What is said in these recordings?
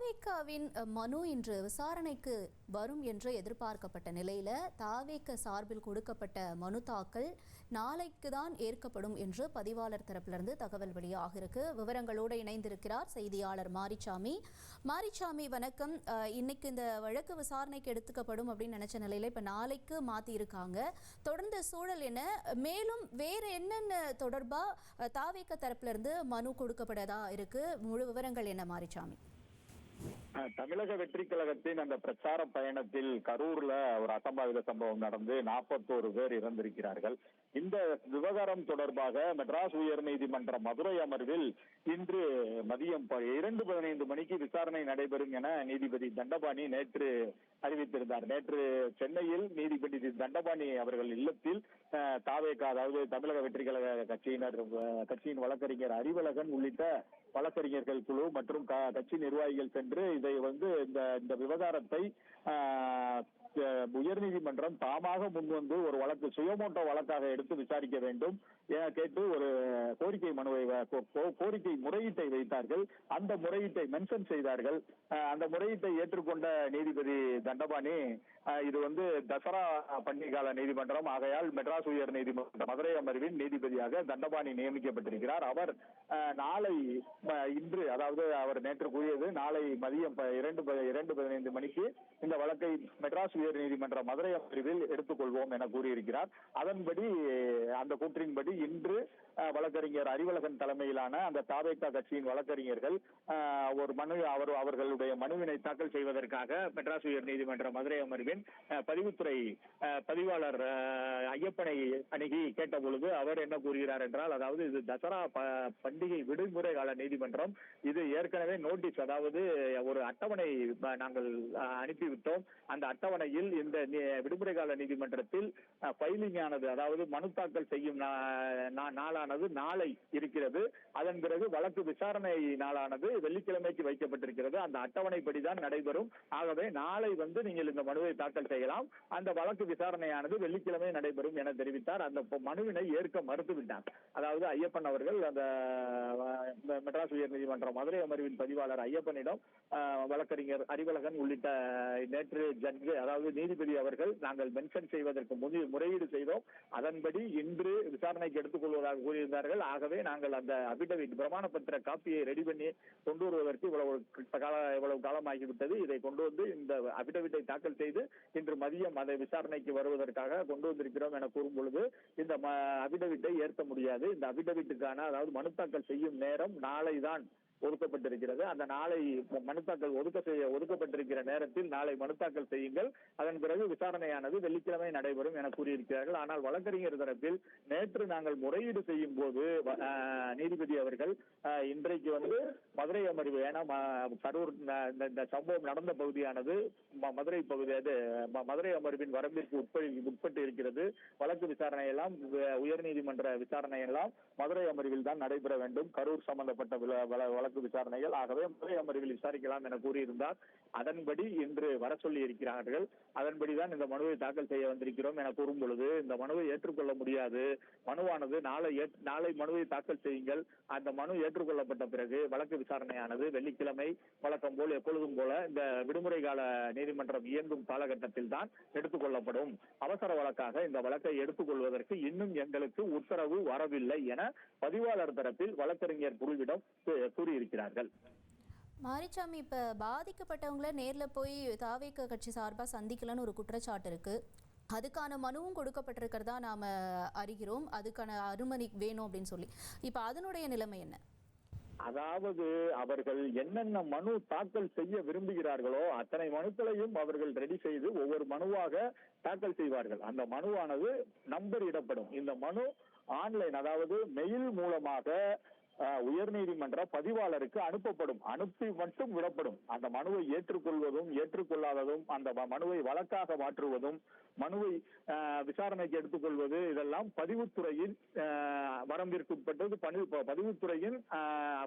தாவேகாவின் மனு இன்று விசாரணைக்கு வரும் என்று எதிர்பார்க்கப்பட்ட நிலையில தாவேக சார்பில் கொடுக்கப்பட்ட மனு தாக்கல் நாளைக்கு தான் ஏற்கப்படும் என்று பதிவாளர் தரப்பிலிருந்து தகவல் வெளியாகிருக்கு. விவரங்களோடு இணைந்திருக்கிறார் செய்தியாளர் மாரிச்சாமி. வணக்கம். இன்னைக்கு இந்த வழக்கு விசாரணைக்கு எடுத்துக்கப்படும் அப்படின்னு நினைச்ச நிலையில இப்ப நாளைக்கு மாத்தி இருக்காங்க. தொடர்ந்த சூழல் என்ன, மேலும் வேற என்னென்ன தொடர்பா தாவேக தரப்பிலிருந்து மனு கொடுக்கப்படதா இருக்கு, முழு விவரங்கள் என்ன மாரிச்சாமி? தமிழக வெற்றி கழகத்தின் அந்த பிரச்சார பயணத்தில் கரூர்ல ஒரு அசம்பாவித சம்பவம் நடந்து 41 பேர் இறந்திருக்கிறார்கள். இந்த விவகாரம் தொடர்பாக மெட்ராஸ் உயர்நீதிமன்ற மதுரை அமர்வில் இன்று மதியம் 2:15 மணிக்கு விசாரணை நடைபெறும் என நீதிபதி தண்டபாணி நேற்று அறிவித்திருந்தார். நேற்று சென்னையில் நீதிபதி தண்டபாணி அவர்கள் இல்லத்தில் தாவேகா, அதாவது தமிழக வெற்றி கழக கட்சியின் வழக்கறிஞர் அறிவழகன் உள்ளிட்ட வழக்கறிஞர்கள் குழு மற்றும் கட்சி நிர்வாகிகள் சென்று இதை இந்த விவகாரத்தை உயர்நீதிமன்றம் தாமாக முன்வந்து ஒரு வழக்கு சுயமோட்டோ வழக்காக எடுத்து விசாரிக்க வேண்டும் என கேட்டு ஒரு கோரிக்கை முறையீட்டை வைத்தார்கள். அந்த முறையீட்டை மென்ஷன் செய்தார்கள். அந்த முறையீட்டை ஏற்றுக்கொண்ட நீதிபதி தண்டபாணி இது தசரா பண்டிகை கால நீதிமன்றம் ஆகையால் மெட்ராஸ் உயர் நீதிமன்ற மதுரை அமர்வின் நீதிபதியாக தண்டபாணி நியமிக்கப்பட்டிருக்கிறார். அவர் இன்று, அதாவது அவர் நேற்று கூறியது நாளை மதியம் 2:15 மணிக்கு இந்த வழக்கை மெட்ராஸ் உயர் நீதிமன்ற மதுரை அமர்வில் எடுத்துக்கொள்வோம் என கூறியிருக்கிறார். அதன்படி அந்த கூற்றின்படி இன்று வழக்கறிஞர் அறிவழகன் தலைமையிலான அந்த தாவேகா கட்சியின் வழக்கறிஞர்கள் ஒரு மனு அவர்களுடைய மனுவினை தாக்கல் செய்வதற்காக மெட்ராஸ் உயர் நீதிமன்ற மதுரை அமர்வின் பதிவுத்துறை பதிவாளர் ஐயப்பனை அணுகி கேட்ட பொழுது அவர் என்ன கூறுகிறார் என்றால், அதாவது இது தசரா பண்டிகை விடுமுறை கால நீதிமன்றம், இது ஏற்கனவே நோட்டீஸ், அதாவது ஒரு அட்டவணை நாங்கள் அனுப்பிவிட்டோம். அந்த அட்டவணையில் இந்த விடுமுறை கால நீதிமன்றத்தில் ஃபைலிங் ஆனது, அதாவது மனு தாக்கல் செய்யும் நாளானது நாளை இருக்கிறது. அதன் பிறகு வழக்கு விசாரணை நாளானது வெள்ளிக்கிழமைக்கு வைக்கப்பட்டிருக்கிறது. அந்த அட்டவணைப்படிதான் நடைபெறும். ஆகவே நாளை நீங்கள் இந்த மனுவை தாக்கல் செய்யலாம். அந்த வழக்கு விசாரணையானது வெள்ளிக்கிழமை நடைபெறும் என தெரிவித்தார். அந்த மனுவினை ஏற்க மறுத்துவிட்டார். அதாவது ஐயப்பன் அவர்கள் அந்த மெட்ராஸ் உயர் நீதிமன்ற மதுரை அமர்வின் பதிவாளர் ஐயப்பனிடம் வழக்கறிஞர் அறிவழகன் உள்ளிட்ட நேற்று ஜட்ஜ், அதாவது நீதிபதி அவர்கள் நாங்கள் மென்ஷன் செய்வதற்கு முறையீடு செய்தோம், அதன்படி இன்று விசாரணைக்கு எடுத்துக்கொள்வதாக கூறியிருந்தார்கள். ஆகவே நாங்கள் அந்த அபிடவிட் பிரமாண பத்திர காப்பியை ரெடி பண்ணி கொண்டு வருவதற்கு இவ்வளவு காலமாகிவிட்டது. இதை கொண்டு வந்து இந்த அபிடவிட்டை தாக்கல் செய்து இன்று மதியம் அதை விசாரணைக்கு வருவதற்காக கொண்டு வந்திருக்கிறோம் என கூறும் பொழுது, இந்த அபிடவிட்டை ஏற்க முடியாது. இந்த அபிடவிட்டுக்கான, அதாவது மனு தாக்கல் செய்யும் நேரம் நாளை தான் ஒதுக்கப்பட்டிருக்கிறது. அந்த நாளை மனு தாக்கல் ஒதுக்கப்பட்டிருக்கிற நேரத்தில் நாளை மனு தாக்கல் செய்யுங்கள், அதன் பிறகு விசாரணையானது வெள்ளிக்கிழமை நடைபெறும் என கூறியிருக்கிறார்கள். ஆனால் வழக்கறிஞர் தரப்பில் நேற்று நாங்கள் முறையீடு செய்யும் போது நீதிபதி அவர்கள் இன்றைக்கு மதுரை அமர்வு, ஏன்னா கரூர் இந்த சம்பவம் நடந்த பகுதியானது மதுரை பகுதி, மதுரை அமர்வின் வரம்பிற்கு உட்பட்டு இருக்கிறது. வழக்கு விசாரணை எல்லாம் உயர்நீதிமன்ற விசாரணை எல்லாம் மதுரை அமர்வில் தான் நடைபெற வேண்டும், கரூர் சம்பந்தப்பட்ட வழக்கு விசாரணைகள். ஆகவே மதுரை அமர்வில் விசாரிக்கலாம் என கூறியிருந்தார். அதன்படி இன்று வர சொல்லி இருக்கிறார்கள். அதன்படிதான் இந்த மனுவை தாக்கல் செய்ய வந்திருக்கிறோம் என கூறும் பொழுது, இந்த மனுவை ஏற்றுக்கொள்ள முடியாது, மனுவானது நாளை மனுவை தாக்கல் செய்யுங்கள், அந்த மனு ஏற்றுக்கொள்ளப்பட்ட பிறகு வழக்கு விசாரணையானது வெள்ளிக்கிழமை வழக்கம் போல் எப்பொழுதும் போல இந்த விடுமுறை கால நீதிமன்றம் இயங்கும் காலகட்டத்தில் தான் எடுத்துக்கொள்ளப்படும், அவசர வழக்காக இந்த வழக்கை எடுத்துக்கொள்வதற்கு இன்னும் எங்களுக்கு உத்தரவு வரவில்லை என பதிவாளர் தரப்பில் வழக்கறிஞர் குழுவிடம் கூறியிருக்கிறார்கள். மாரிச்சாமி, இப்ப பாதிக்கப்பட்டவங்கள நேர்ல போய் தாவேக கட்சி சார்பா சந்திக்கலன்னு ஒரு குற்றச்சாட்டு இருக்கு. அதுக்கான மனுவும் கொடுக்கப்பட்டிருக்கிறதா நாம அறிகிறோம். அதுக்கான அனுமதி வேணும் அப்படின்னு சொல்லி, இப்ப அதனுடைய நிலைமை என்ன? அதாவது அவர்கள் என்னென்ன மனு தாக்கல் செய்ய விரும்புகிறார்களோ அத்தனை மனுக்களையும் அவர்கள் ரெடி செய்து ஒவ்வொரு மனுவாக தாக்கல் செய்வார்கள். அந்த மனுவானது நம்பர் இடப்படும். இந்த மனு ஆன்லைன், அதாவது மெயில் மூலமாக உயர்நீதிமன்ற பதிவாளருக்கு அனுப்பப்படும், அனுப்பி மட்டும் விடப்படும். அந்த மனுவை ஏற்றுக்கொள்வதும் ஏற்றுக்கொள்ளாததும், அந்த மனுவை வழக்காக மாற்றுவதும், மனுவை விசாரணைக்கு எடுத்துக்கொள்வது, இதெல்லாம் பதிவுத்துறையின் வரம்பிற்குட்பட்டது.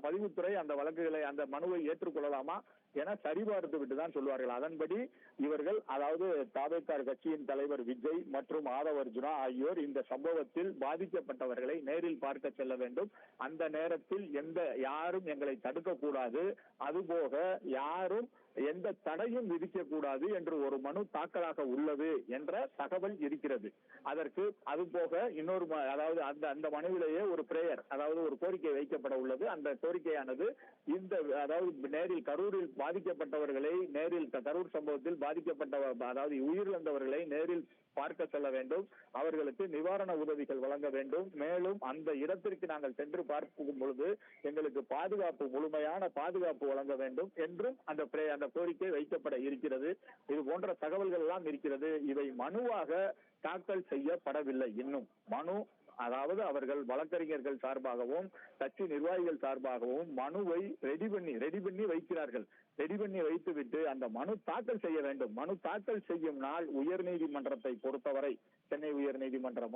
பதிவுத்துறை அந்த வழக்குகளை, அந்த மனுவை ஏற்றுக்கொள்ளலாமா என சரிபார்த்து விட்டு தான் சொல்வார்கள். அதன்படி இவர்கள், அதாவது தாவேகா கட்சியின் தலைவர் விஜய் மற்றும் ஆதவ் அர்ஜுனா ஆகியோர் இந்த சம்பவத்தில் பாதிக்கப்பட்டவர்களை நேரில் பார்க்க செல்ல வேண்டும். அந்த நேரத்தில் யாரும் எங்களை தடுக்க கூடாது, அதுபோக யாரும் எந்த தடையும் விதிக்க கூடாது என்று ஒரு மனு தாக்கலாக உள்ளது என்ற தகவல் இருக்கிறது. அதற்கு அதுபோக இன்னொரு அதாவது அந்த மனுவிலேயே ஒரு பிரேயர், அதாவது ஒரு கோரிக்கை வைக்கப்பட உள்ளது. அந்த கோரிக்கையானது அதாவது நேரில் கரூரில் பாதிக்கப்பட்டவர்களை, நேரில் கரூர் சம்பவத்தில் அதாவது உயிரிழந்தவர்களை நேரில் பார்க்க செல்ல வேண்டும், அவர்களுக்கு நிவாரண உதவிகள் வழங்க வேண்டும். மேலும் அந்த இடத்திற்கு நாங்கள் சென்று பார்க்கும் பொழுது எங்களுக்கு முழுமையான பாதுகாப்பு வழங்க வேண்டும் என்றும் அந்த கோரிக்கை வைக்கப்பட இருக்கிறது. இது போன்ற தகவல்கள் எல்லாம் இருக்கிறது. இவை மனுவாக தாக்கல் செய்யப்படவில்லை. இன்னும் மனு, அதாவது அவர்கள் வழக்கறிஞர்கள் சார்பாகவும் கட்சி நிர்வாகிகள் சார்பாகவும் மனுவை ரெடி பண்ணி வைக்கிறார்கள். ரெடி பண்ணி வைத்துவிட்டு அந்த மனு தாக்கல் செய்ய வேண்டும். மனு தாக்கல் செய்யும் நாள் உயர்நீதிமன்றத்தை பொறுத்தவரை, சென்னை உயர்நீதிமன்ற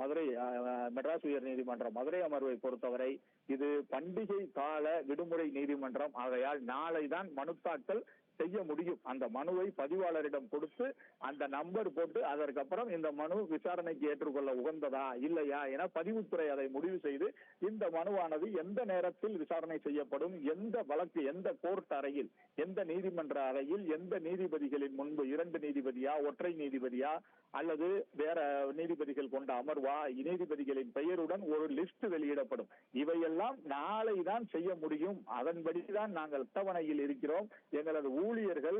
மெட்ராஸ் உயர்நீதிமன்ற மதுரை அமர்வை பொறுத்தவரை இது பண்டிகை கால விடுமுறை நீதிமன்றம். ஆகையால் நாளை தான் மனு தாக்கல் செய்ய முடியும். அந்த மனுவை பதிவாளரிடம் கொடுத்து அந்த நம்பர் போட்டு அதற்கப்புறம் இந்த மனு விசாரணைக்கு ஏற்றுக்கொள்ள உகந்ததா இல்லையா என பதிவுத்துறை அதை முடிவு செய்து இந்த மனுவானது எந்த நேரத்தில் விசாரணை செய்யப்படும், எந்த வழக்கு, எந்த கோர்ட் அறையில், எந்த நீதிமன்ற அறையில், எந்த நீதிபதிகளின் முன்பு, 2 நீதிபதியா, ஒற்றை நீதிபதியா அல்லது வேற நீதிபதிகள் கொண்ட அமர்வா, நீதிபதிகளின் பெயருடன் ஒரு லிஸ்ட் வெளியிடப்படும். இவையெல்லாம் நாளை தான் செய்ய முடியும். அதன்படிதான் நாங்கள் அட்டவணையில் இருக்கிறோம். எங்களது ஊழியர்கள்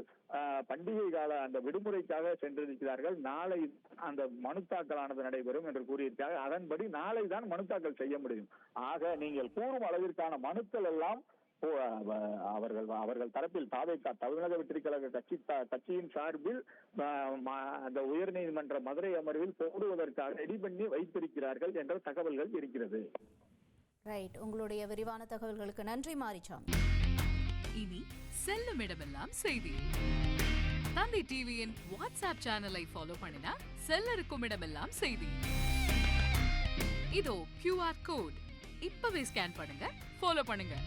பண்டிகை கால அந்த விடுமுறைக்காக சென்றிருக்கிறார்கள். நாளை அந்த மனு தாக்கலானது நடைபெறும் என்று கூறியிருக்கிறார்கள். அதன்படி நாளை தான் மனு தாக்கல் செய்ய முடியும். ஆக நீங்கள் கூறும் அளவிற்கான மனுக்கள் எல்லாம் அவர்கள் தரப்பில் தாவேகா தமிழக வெற்றிக் கழக கட்சியின் சார்பில் அந்த உயர்நீதிமன்ற மதுரை அமர்வில் போடுவதற்காக ரெடி பண்ணி வைத்திருக்கிறார்கள் என்ற தகவல்கள் இருக்கிறது. ரைட், உங்களுடைய விரிவான தகவல்களுக்கு நன்றி மாரிசாமி. இனி செல்லும் இடமெல்லாம் செய்தி. தந்தி டிவியின் வாட்ஸ்அப் சேனலை ஃபாலோ பண்ணினா செல்ல இருக்கும் இடமெல்லாம் செய்தி. இதோ QR கோட், இப்பவே ஸ்கேன் பண்ணுங்க, ஃபாலோ பண்ணுங்க.